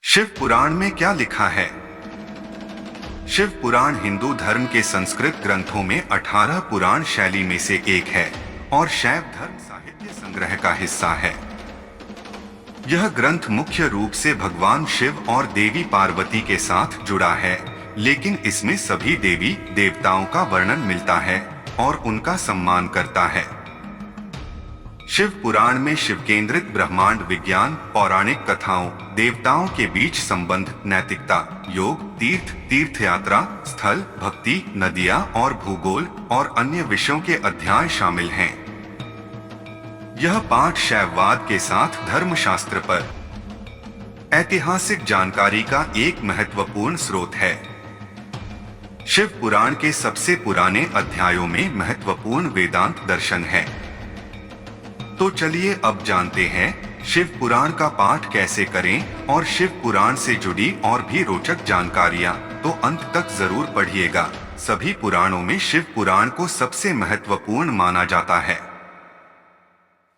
शिव पुराण में क्या लिखा है? शिव पुराण हिंदू धर्म के संस्कृत ग्रंथों में 18 पुराण शैली में से एक है और शैव धर्म साहित्य संग्रह का हिस्सा है। यह ग्रंथ मुख्य रूप से भगवान शिव और देवी पार्वती के साथ जुड़ा है, लेकिन इसमें सभी देवी देवताओं का वर्णन मिलता है और उनका सम्मान करता है। शिव पुराण में शिव केंद्रित ब्रह्मांड विज्ञान, पौराणिक कथाओं, देवताओं के बीच संबंध, नैतिकता, योग, तीर्थ यात्रा स्थल, भक्ति, नदियां और भूगोल और अन्य विषयों के अध्याय शामिल हैं। यह पाठ शैववाद के साथ धर्मशास्त्र पर ऐतिहासिक जानकारी का एक महत्वपूर्ण स्रोत है। शिव पुराण के सबसे पुराने अध्यायों में महत्वपूर्ण वेदांत दर्शन है। तो चलिए अब जानते हैं शिव पुराण का पाठ कैसे करें और शिव पुराण से जुड़ी और भी रोचक जानकारियां तो अंत तक जरूर पढ़िएगा। सभी पुराणों में शिव पुराण को सबसे महत्वपूर्ण माना जाता है।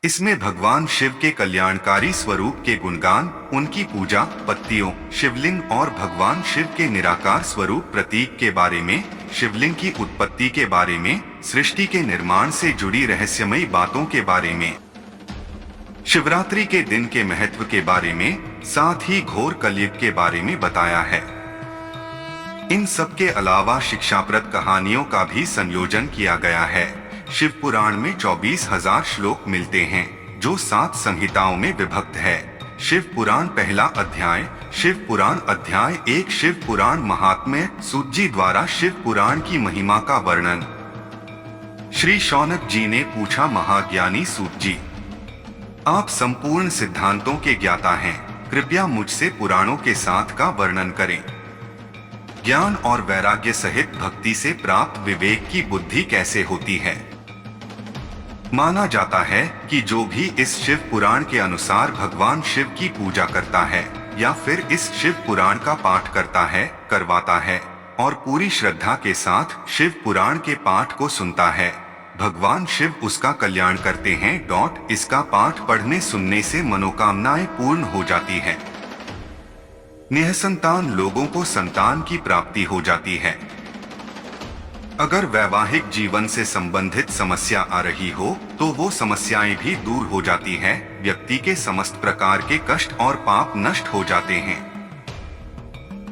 इसमें भगवान शिव के कल्याणकारी स्वरूप के गुणगान, उनकी पूजा, पत्तियों, शिवलिंग और भगवान शिव के निराकार स्वरूप प्रतीक के बारे में, शिवलिंग की उत्पत्ति के बारे में, सृष्टि के निर्माण से जुड़ी रहस्यमयी बातों के बारे में, शिवरात्रि के दिन के महत्व के बारे में, साथ ही घोर कलयुग के बारे में बताया है। इन सब के अलावा शिक्षाप्रद कहानियों का भी संयोजन किया गया है। शिव पुराण में 24,000 श्लोक मिलते हैं जो 7 संहिताओं में विभक्त है। शिव पुराण पहला अध्याय, शिव पुराण अध्याय 1, शिव पुराण महात्म्य, सूत जी द्वारा शिव पुराण की महिमा का वर्णन। श्री शौनक जी ने पूछा, महाज्ञानी सूत जी, आप संपूर्ण सिद्धांतों के ज्ञाता हैं, कृपया मुझसे पुराणों के साथ का वर्णन करें। ज्ञान और वैराग्य सहित भक्ति से प्राप्त विवेक की बुद्धि कैसे होती है? माना जाता है कि जो भी इस शिव पुराण के अनुसार भगवान शिव की पूजा करता है या फिर इस शिव पुराण का पाठ करता है, करवाता है और पूरी श्रद्धा के साथ शिव पुराण के पाठ को सुनता है, भगवान शिव उसका कल्याण करते हैं। इसका पाठ पढ़ने सुनने से मनोकामनाएं पूर्ण हो जाती हैं। निःसंतान लोगों को संतान की प्राप्ति हो जाती है। अगर वैवाहिक जीवन से संबंधित समस्या आ रही हो तो वो समस्याएं भी दूर हो जाती है। व्यक्ति के समस्त प्रकार के कष्ट और पाप नष्ट हो जाते हैं।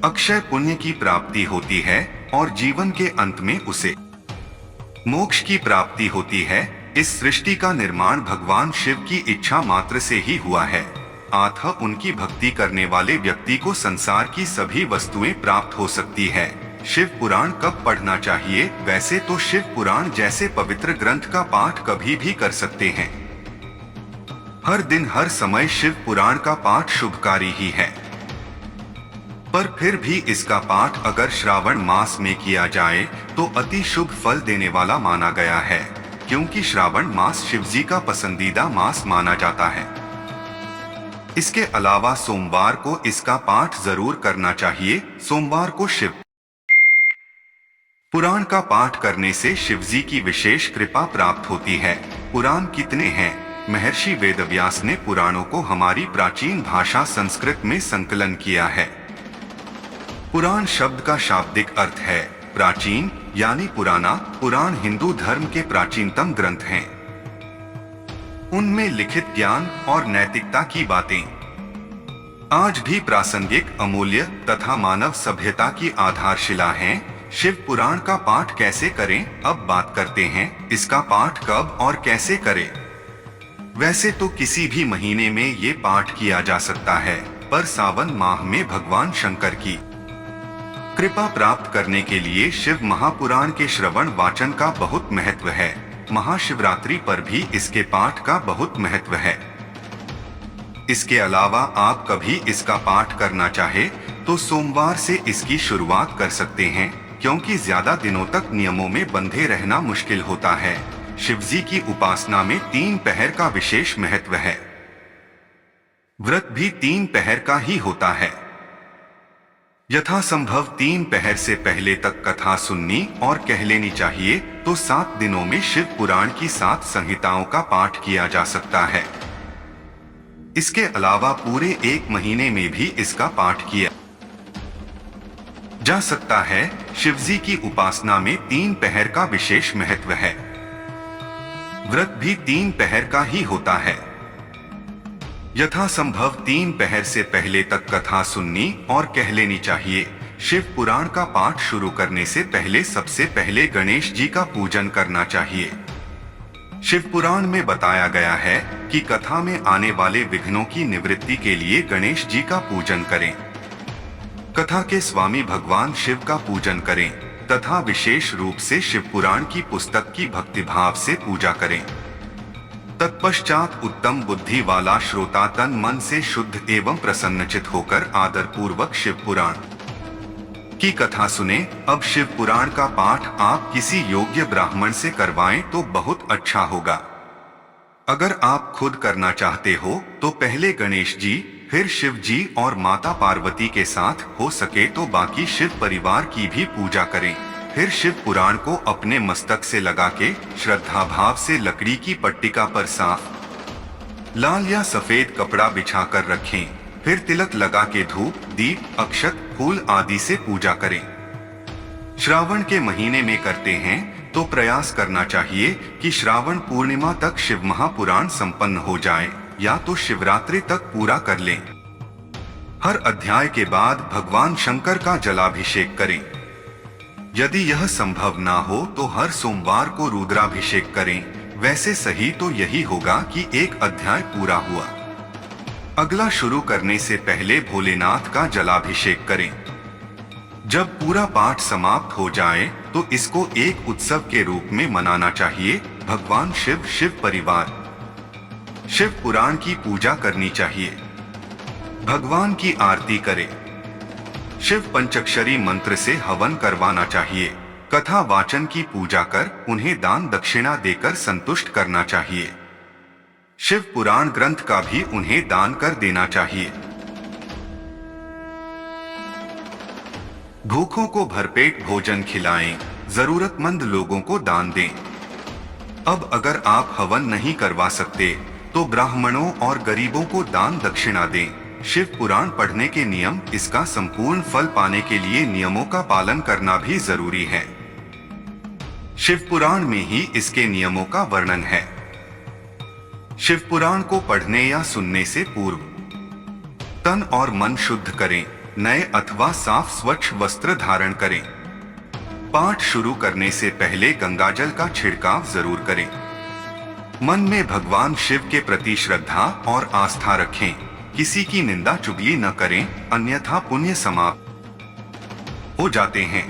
अक्षय पुण्य की प्राप्ति होती है और जीवन के अंत में उसे मोक्ष की प्राप्ति होती है। इस सृष्टि का निर्माण भगवान शिव की इच्छा मात्र से ही हुआ है। अतः उनकी भक्ति करने वाले व्यक्ति को संसार की सभी वस्तुएं प्राप्त हो सकती है। शिव पुराण कब पढ़ना चाहिए? वैसे तो शिव पुराण जैसे पवित्र ग्रंथ का पाठ कभी भी कर सकते हैं। हर दिन हर समय शिव पुराण का पाठ शुभकारी ही है, पर फिर भी इसका पाठ अगर श्रावण मास में किया जाए तो अति शुभ फल देने वाला माना गया है, क्योंकि श्रावण मास शिवजी का पसंदीदा मास माना जाता है। इसके अलावा सोमवार को इसका पाठ जरूर करना चाहिए। सोमवार को शिव पुराण का पाठ करने से शिवजी की विशेष कृपा प्राप्त होती है। पुराण कितने हैं? महर्षि वेदव्यास ने पुराणों को हमारी प्राचीन भाषा संस्कृत में संकलन किया है। पुराण शब्द का शाब्दिक अर्थ है प्राचीन, यानी पुराना। पुराण हिंदू धर्म के प्राचीनतम ग्रंथ हैं। उनमें लिखित ज्ञान और नैतिकता की बातें आज भी प्रासंगिक, अमूल्य तथा मानव सभ्यता की आधारशिला हैं। शिव पुराण का पाठ कैसे करें? अब बात करते हैं इसका पाठ कब और कैसे करें। वैसे तो किसी भी महीने में ये पाठ किया जा सकता है, पर सावन माह में भगवान शंकर की कृपा प्राप्त करने के लिए शिव महापुराण के श्रवण वाचन का बहुत महत्व है। महाशिवरात्रि पर भी इसके पाठ का बहुत महत्व है। इसके अलावा आप कभी इसका पाठ करना चाहे तो सोमवार से इसकी शुरुआत कर सकते हैं, क्योंकि ज्यादा दिनों तक नियमों में बंधे रहना मुश्किल होता है। शिवजी की उपासना में 3 पहर का विशेष महत्व है। व्रत भी 3 पहर का ही होता है। यथासंभव 3 पहर से पहले तक कथा सुननी और कह लेनी चाहिए। तो 7 दिनों में शिव पुराण की 7 संहिताओं का पाठ किया जा सकता है। इसके अलावा पूरे 1 महीने में भी इसका पाठ किया जा सकता है। शिवजी की उपासना में 3 पहर का विशेष महत्व है। व्रत भी 3 पहर का ही होता है। यथासंभव 3 पहर से पहले तक कथा सुननी और कह लेनी चाहिए। शिव पुराण का पाठ शुरू करने से पहले सबसे पहले गणेश जी का पूजन करना चाहिए। शिव पुराण में बताया गया है कि कथा में आने वाले विघ्नों की निवृत्ति के लिए गणेश जी का पूजन करें। कथा के स्वामी भगवान शिव का पूजन करें तथा विशेष रूप से शिव पुराण की पुस्तक की भक्तिभाव से पूजा करें। तत्पश्चात उत्तम बुद्धि वाला श्रोता तन मन से शुद्ध एवं प्रसन्नचित होकर आदर पूर्वक शिव पुराण की कथा सुने। अब शिव पुराण का पाठ आप किसी योग्य ब्राह्मण से करवाएं तो बहुत अच्छा होगा। अगर आप खुद करना चाहते हो तो पहले गणेश जी, फिर शिव जी और माता पार्वती के साथ, हो सके तो बाकी शिव परिवार की भी पूजा करें। फिर शिव पुराण को अपने मस्तक से लगा के श्रद्धा भाव से लकड़ी की पट्टिका पर साफ लाल या सफेद कपड़ा बिछाकर रखें। फिर तिलक लगा के धूप, दीप, अक्षत, फूल आदि से पूजा करें। श्रावण के महीने में करते हैं तो प्रयास करना चाहिए कि श्रावण पूर्णिमा तक शिव महापुराण संपन्न हो जाए या तो शिवरात्रि तक पूरा कर लें। हर अध्याय के बाद भगवान शंकर का जलाभिषेक करें। यदि यह संभव ना हो तो हर सोमवार को रुद्राभिषेक करें। वैसे सही तो यही होगा कि एक अध्याय पूरा हुआ। अगला शुरू करने से पहले भोलेनाथ का जलाभिषेक करें। जब पूरा पाठ समाप्त हो जाए तो इसको एक उत्सव के रूप में मनाना चाहिए। भगवान शिव, शिव परिवार, शिव पुराण की पूजा करनी चाहिए। भगवान की आरती करें। शिव पंचाक्षरी मंत्र से हवन करवाना चाहिए। कथा वाचन की पूजा कर उन्हें दान दक्षिणा देकर संतुष्ट करना चाहिए। शिव पुराण ग्रंथ का भी उन्हें दान कर देना चाहिए। भूखों को भरपेट भोजन खिलाएं, जरूरतमंद लोगों को दान दें। अब अगर आप हवन नहीं करवा सकते तो ब्राह्मणों और गरीबों को दान दक्षिणा दें। शिव पुराण पढ़ने के नियम, इसका संपूर्ण फल पाने के लिए नियमों का पालन करना भी जरूरी है। शिव पुराण में ही इसके नियमों का वर्णन है। शिव पुराण को पढ़ने या सुनने से पूर्व तन और मन शुद्ध करें। नए अथवा साफ स्वच्छ वस्त्र धारण करें। पाठ शुरू करने से पहले गंगाजल का छिड़काव जरूर करें। मन में भगवान शिव के प्रति श्रद्धा और आस्था रखें। किसी की निंदा चुगली न करें, अन्यथा पुण्य समाप्त हो जाते हैं।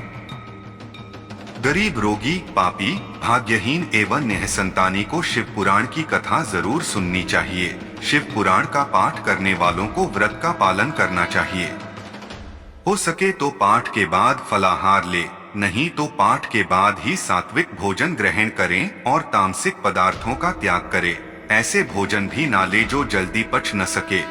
गरीब, रोगी, पापी, भाग्यहीन एवं निःसंतानी को शिव पुराण की कथा जरूर सुननी चाहिए। शिव पुराण का पाठ करने वालों को व्रत का पालन करना चाहिए। हो सके तो पाठ के बाद फलाहार ले, नहीं तो पाठ के बाद ही सात्विक भोजन ग्रहण करें और तामसिक पदार्थों का त्याग करें। ऐसे भोजन भी ना ले जो जल्दी पच न सके,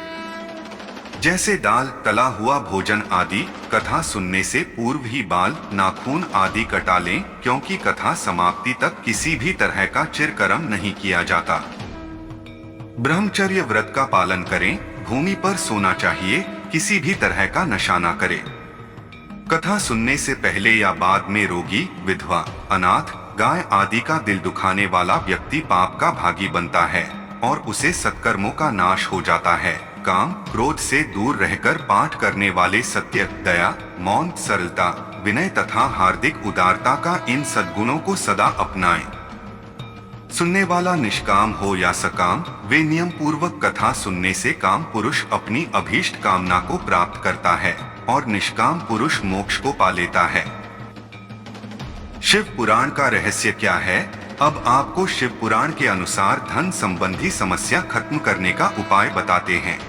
जैसे दाल, तला हुआ भोजन आदि। कथा सुनने से पूर्व ही बाल, नाखून आदि कटा लें, क्योंकि कथा समाप्ति तक किसी भी तरह का चिरकर्म नहीं किया जाता। ब्रह्मचर्य व्रत का पालन करें। भूमि पर सोना चाहिए। किसी भी तरह का नशा न करें। कथा सुनने से पहले या बाद में रोगी, विधवा, अनाथ, गाय आदि का दिल दुखाने वाला व्यक्ति पाप का भागी बनता है और उसे सत्कर्मों का नाश हो जाता है। काम, क्रोध से दूर रहकर पाठ करने वाले सत्य, दया, मौन, सरलता, विनय तथा हार्दिक उदारता का इन सद्गुणों को सदा अपनाएं। सुनने वाला निष्काम हो या सकाम, वे नियम पूर्वक कथा सुनने से काम पुरुष अपनी अभीष्ट कामना को प्राप्त करता है और निष्काम पुरुष मोक्ष को पा लेता है। शिव पुराण का रहस्य क्या है? अब आपको शिव पुराण के अनुसार धन संबंधी समस्या खत्म करने का उपाय बताते हैं।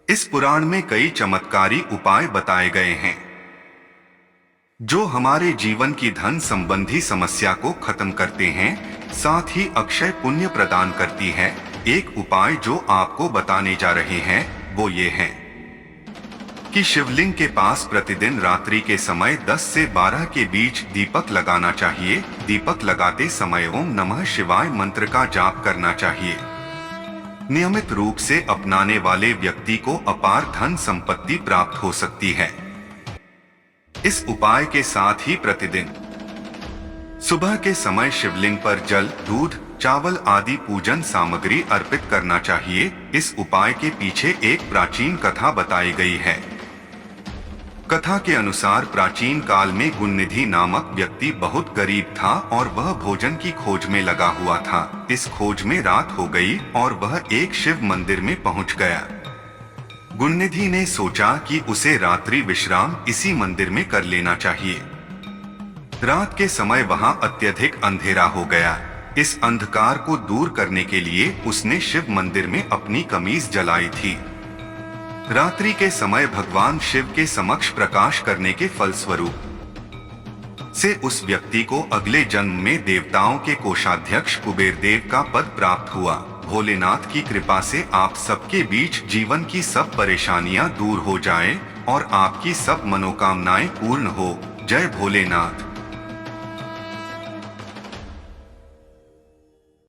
इस पुराण में कई चमत्कारी उपाय बताए गए हैं जो हमारे जीवन की धन संबंधी समस्या को खत्म करते हैं, साथ ही अक्षय पुण्य प्रदान करती है। एक उपाय जो आपको बताने जा रहे हैं वो ये है कि शिवलिंग के पास प्रतिदिन रात्रि के समय 10 से 12 के बीच दीपक लगाना चाहिए। दीपक लगाते समय ओम नमः शिवाय मंत्र का जाप करना चाहिए। नियमित रूप से अपनाने वाले व्यक्ति को अपार धन संपत्ति प्राप्त हो सकती है। इस उपाय के साथ ही प्रतिदिन सुबह के समय शिवलिंग पर जल, दूध, चावल आदि पूजन सामग्री अर्पित करना चाहिए। इस उपाय के पीछे एक प्राचीन कथा बताई गई है। कथा के अनुसार प्राचीन काल में गुणनिधि नामक व्यक्ति बहुत गरीब था और वह भोजन की खोज में लगा हुआ था। इस खोज में रात हो गई और वह एक शिव मंदिर में पहुंच गया। गुणनिधि ने सोचा कि उसे रात्रि विश्राम इसी मंदिर में कर लेना चाहिए। रात के समय वहां अत्यधिक अंधेरा हो गया। इस अंधकार को दूर करने के लिए उसने शिव मंदिर में अपनी कमीज जलाई थी। रात्रि के समय भगवान शिव के समक्ष प्रकाश करने के फलस्वरूप से उस व्यक्ति को अगले जन्म में देवताओं के कोषाध्यक्ष कुबेर देव का पद प्राप्त हुआ। भोलेनाथ की कृपा से आप सबके बीच जीवन की सब परेशानियां दूर हो जाएं और आपकी सब मनोकामनाएं पूर्ण हो। जय भोलेनाथ।